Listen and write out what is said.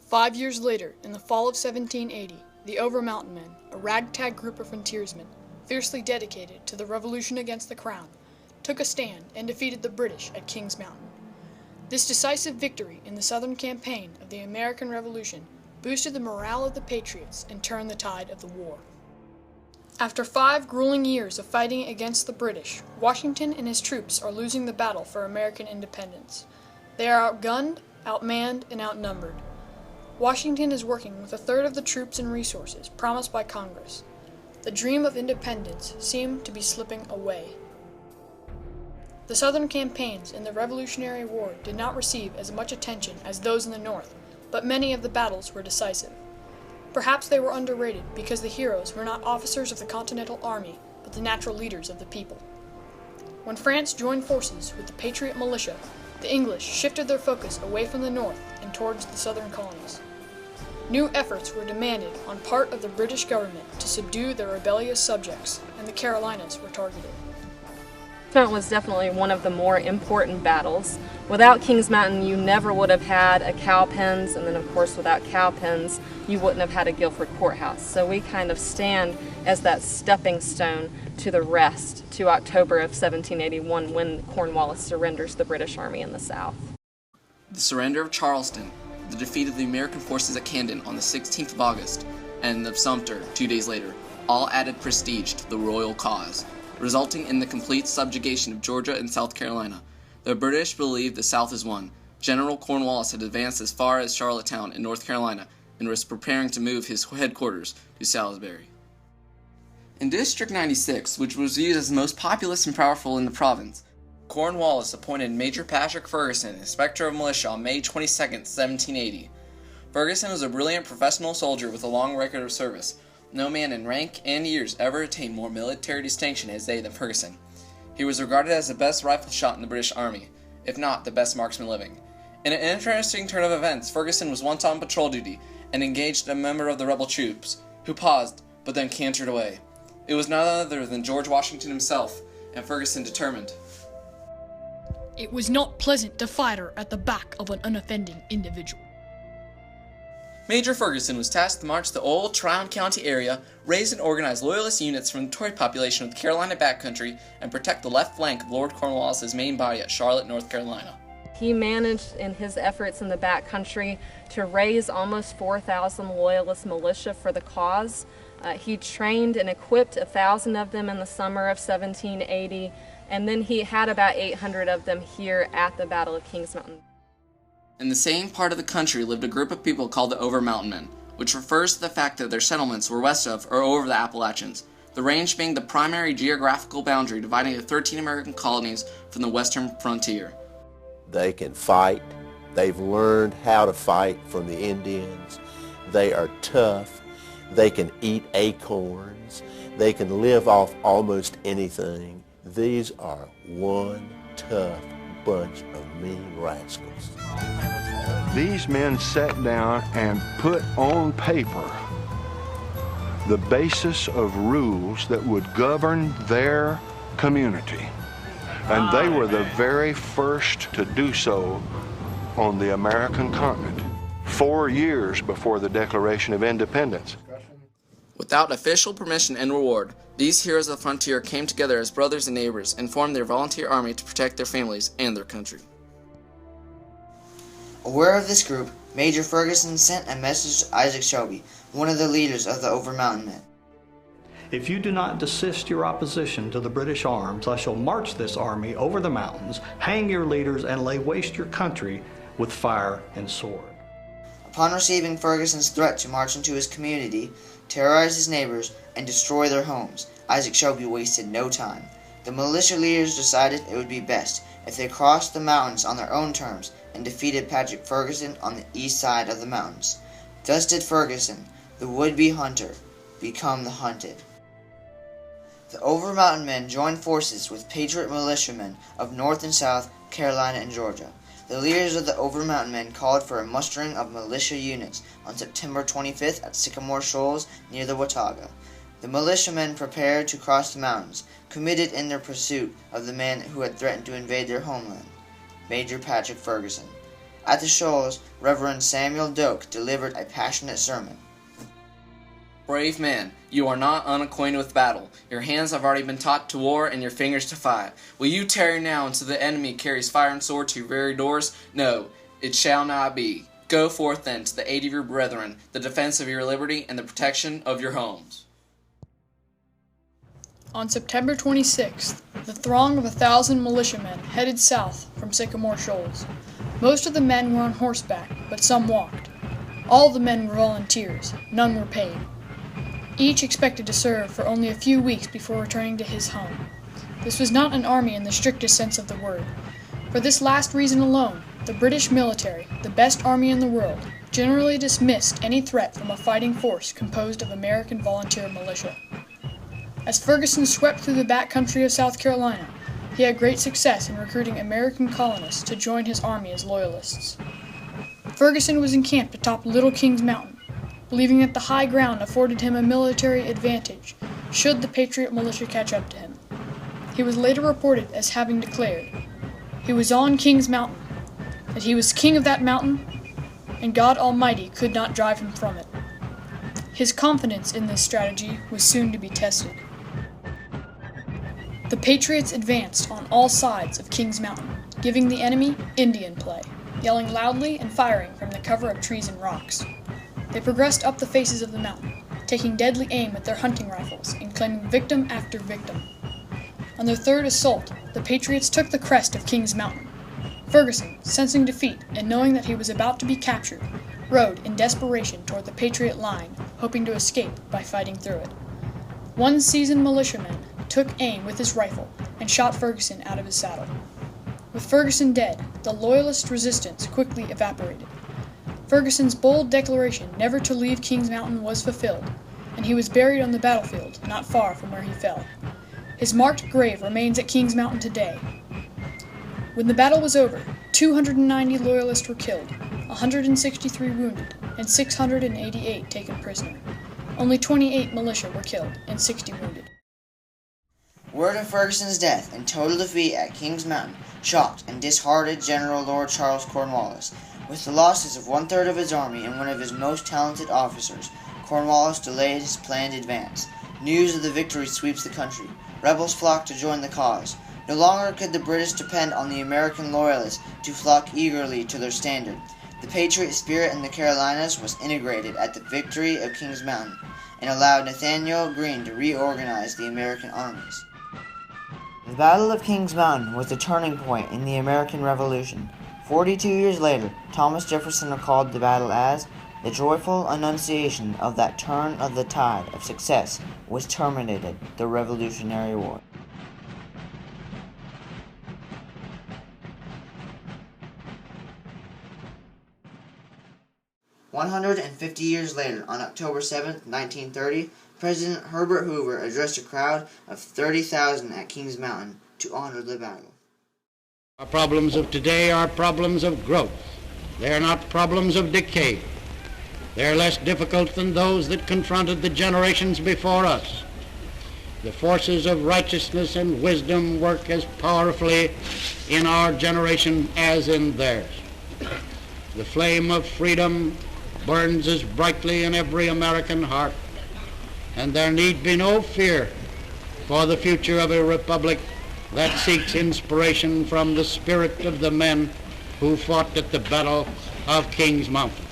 5 years later, in the fall of 1780, the Overmountain men, a ragtag group of frontiersmen, fiercely dedicated to the revolution against the crown, took a stand and defeated the British at King's Mountain. This decisive victory in the Southern campaign of the American Revolution boosted the morale of the patriots and turned the tide of the war. After 5 grueling years of fighting against the British, Washington and his troops are losing the battle for American independence. They are outgunned, outmanned, and outnumbered. Washington is working with a third of the troops and resources promised by Congress. The dream of independence seemed to be slipping away. The Southern campaigns in the Revolutionary War did not receive as much attention as those in the North, but many of the battles were decisive. Perhaps they were underrated because the heroes were not officers of the Continental Army, but the natural leaders of the people. When France joined forces with the Patriot militia, the English shifted their focus away from the North and towards the Southern colonies. New efforts were demanded on part of the British government to subdue their rebellious subjects, and the Carolinas were targeted. It was definitely one of the more important battles. Without Kings Mountain, you never would have had a Cowpens, and then of course without Cowpens, you wouldn't have had a Guilford Courthouse. So we kind of stand as that stepping stone to the rest, to October of 1781, when Cornwallis surrenders the British Army in the South. The surrender of Charleston, the defeat of the American forces at Camden on the 16th of August, and of Sumter 2 days later, all added prestige to the royal cause, resulting in the complete subjugation of Georgia and South Carolina. The British believed the South is won. General Cornwallis had advanced as far as Charlottetown in North Carolina and was preparing to move his headquarters to Salisbury. In District 96, which was viewed as the most populous and powerful in the province, Cornwallis appointed Major Patrick Ferguson Inspector of Militia on May 22, 1780. Ferguson was a brilliant professional soldier with a long record of service. No man in rank and years ever attained more military distinction as they than Ferguson. He was regarded as the best rifle shot in the British Army, if not the best marksman living. In an interesting turn of events, Ferguson was once on patrol duty and engaged a member of the rebel troops, who paused, but then cantered away. It was none other than George Washington himself, and Ferguson determined. It was not pleasant to fire at the back of an unoffending individual. Major Ferguson was tasked to march the old Tryon County area, raise and organize loyalist units from the Tory population of the Carolina backcountry, and protect the left flank of Lord Cornwallis's main body at Charlotte, North Carolina. He managed in his efforts in the backcountry to raise almost 4,000 loyalist militia for the cause. He trained and equipped 1,000 of them in the summer of 1780, and then he had about 800 of them here at the Battle of Kings Mountain. In the same part of the country lived a group of people called the Overmountain men, which refers to the fact that their settlements were west of or over the Appalachians, the range being the primary geographical boundary dividing the 13 American colonies from the western frontier. They can fight. They've learned how to fight from the Indians. They are tough. They can eat acorns. They can live off almost anything. These are one tough bunch of mean rascals. These men sat down and put on paper the basis of rules that would govern their community. And they were the very first to do so on the American continent, 4 years before the Declaration of Independence. Without official permission and reward, these heroes of the frontier came together as brothers and neighbors and formed their volunteer army to protect their families and their country. Aware of this group, Major Ferguson sent a message to Isaac Shelby, one of the leaders of the Overmountain men. If you do not desist your opposition to the British arms, I shall march this army over the mountains, hang your leaders, and lay waste your country with fire and sword. Upon receiving Ferguson's threat to march into his community, terrorize his neighbors, and destroy their homes, Isaac Shelby wasted no time. The militia leaders decided it would be best if they crossed the mountains on their own terms and defeated Patrick Ferguson on the east side of the mountains. Thus did Ferguson, the would-be hunter, become the hunted. The Overmountain men joined forces with patriot militiamen of North and South Carolina and Georgia. The leaders of the Overmountain men called for a mustering of militia units on September 25th at Sycamore Shoals near the Watauga. The militiamen prepared to cross the mountains, committed in their pursuit of the men who had threatened to invade their homeland. Major Patrick Ferguson. At the Shoals, Reverend Samuel Doak delivered a passionate sermon. Brave man, you are not unacquainted with battle. Your hands have already been taught to war, and your fingers to fight. Will you tarry now until the enemy carries fire and sword to your very doors? No, it shall not be. Go forth then to the aid of your brethren, the defense of your liberty, and the protection of your homes. On September 26th, the throng of 1,000 militiamen headed south from Sycamore Shoals. Most of the men were on horseback, but some walked. All the men were volunteers, none were paid. Each expected to serve for only a few weeks before returning to his home. This was not an army in the strictest sense of the word. For this last reason alone, the British military, the best army in the world, generally dismissed any threat from a fighting force composed of American volunteer militia. As Ferguson swept through the back country of South Carolina, he had great success in recruiting American colonists to join his army as loyalists. Ferguson was encamped atop Little Kings Mountain, believing that the high ground afforded him a military advantage should the Patriot militia catch up to him. He was later reported as having declared, he was on Kings Mountain, that he was king of that mountain, and God Almighty could not drive him from it. His confidence in this strategy was soon to be tested. The Patriots advanced on all sides of Kings Mountain, giving the enemy Indian play, yelling loudly and firing from the cover of trees and rocks. They progressed up the faces of the mountain, taking deadly aim with their hunting rifles and claiming victim after victim. On their third assault, the Patriots took the crest of Kings Mountain. Ferguson, sensing defeat and knowing that he was about to be captured, rode in desperation toward the Patriot line, hoping to escape by fighting through it. One seasoned militiaman took aim with his rifle and shot Ferguson out of his saddle. With Ferguson dead, the Loyalist resistance quickly evaporated. Ferguson's bold declaration never to leave Kings Mountain was fulfilled, and he was buried on the battlefield not far from where he fell. His marked grave remains at Kings Mountain today. When the battle was over, 290 Loyalists were killed, 163 wounded, and 688 taken prisoner. Only 28 militia were killed and 60 wounded. Word of Ferguson's death and total defeat at Kings Mountain shocked and disheartened General Lord Charles Cornwallis. With the losses of 1/3 of his army and one of his most talented officers, Cornwallis delayed his planned advance. News of the victory sweeps the country. Rebels flock to join the cause. No longer could the British depend on the American loyalists to flock eagerly to their standard. The Patriot spirit in the Carolinas was integrated at the victory of Kings Mountain and allowed Nathanael Greene to reorganize the American armies. The Battle of Kings Mountain was the turning point in the American Revolution. 42 years later, Thomas Jefferson recalled the battle as the joyful annunciation of that turn of the tide of success which terminated the Revolutionary War. "150 years later, on October 7, 1930, President Herbert Hoover addressed a crowd of 30,000 at Kings Mountain to honor the battle. Our problems of today are problems of growth. They are not problems of decay. They are less difficult than those that confronted the generations before us. The forces of righteousness and wisdom work as powerfully in our generation as in theirs. The flame of freedom burns as brightly in every American heart, and there need be no fear for the future of a republic that seeks inspiration from the spirit of the men who fought at the Battle of Kings Mountain.